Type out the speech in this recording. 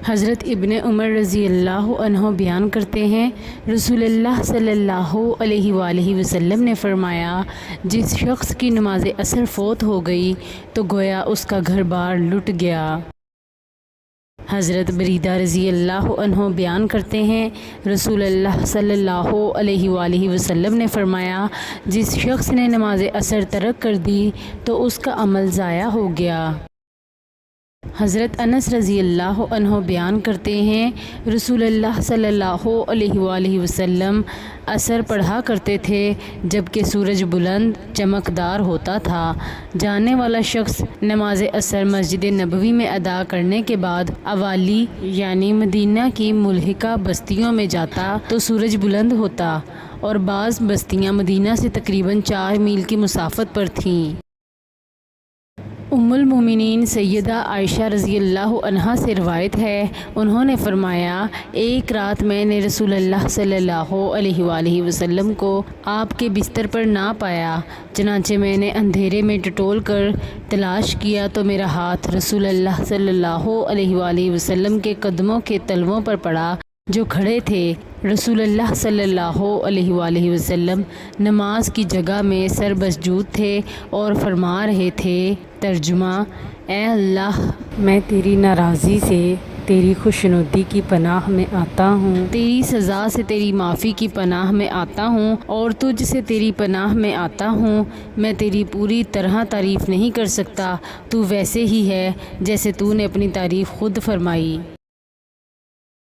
حضرت ابن عمر رضی اللہ عنہ بیان کرتے ہیں، رسول اللہ صلی اللہ علیہ وآلہ وسلم نے فرمایا، جس شخص کی نماز عصر فوت ہو گئی تو گویا اس کا گھر بار لٹ گیا۔ حضرت بریدہ رضی اللہ عنہ بیان کرتے ہیں، رسول اللہ صلی اللہ علیہ وآلہ وسلم نے فرمایا، جس شخص نے نماز عصر ترک کر دی تو اس کا عمل ضائع ہو گیا۔ حضرت انس رضی اللہ عنہ بیان کرتے ہیں، رسول اللہ صلی اللہ علیہ وآلہ وسلم عصر پڑھا کرتے تھے جبکہ سورج بلند چمکدار ہوتا تھا۔ جاننے والا شخص نماز عصر مسجد نبوی میں ادا کرنے کے بعد اوالی یعنی مدینہ کی ملحقہ بستیوں میں جاتا تو سورج بلند ہوتا اور بعض بستیاں مدینہ سے تقریباً 4 میل کی مسافت پر تھیں۔ ام المومنین سیدہ عائشہ رضی اللہ عنہا سے روایت ہے، انہوں نے فرمایا، ایک رات میں نے رسول اللہ صلی اللہ علیہ وآلہ وسلم کو آپ کے بستر پر نہ پایا، چنانچہ میں نے اندھیرے میں ٹٹول کر تلاش کیا تو میرا ہاتھ رسول اللہ صلی اللہ علیہ وآلہ وسلم کے قدموں کے تلووں پر پڑا جو کھڑے تھے۔ رسول اللہ صلی اللہ علیہ وآلہ وسلم نماز کی جگہ میں سر مسجود تھے اور فرما رہے تھے، ترجمہ: اے اللہ، میں تیری ناراضی سے تیری خوشنودی کی پناہ میں آتا ہوں، تیری سزا سے تیری معافی کی پناہ میں آتا ہوں اور تجھ سے تیری پناہ میں آتا ہوں۔ میں تیری پوری طرح تعریف نہیں کر سکتا، تو ویسے ہی ہے جیسے تو نے اپنی تعریف خود فرمائی۔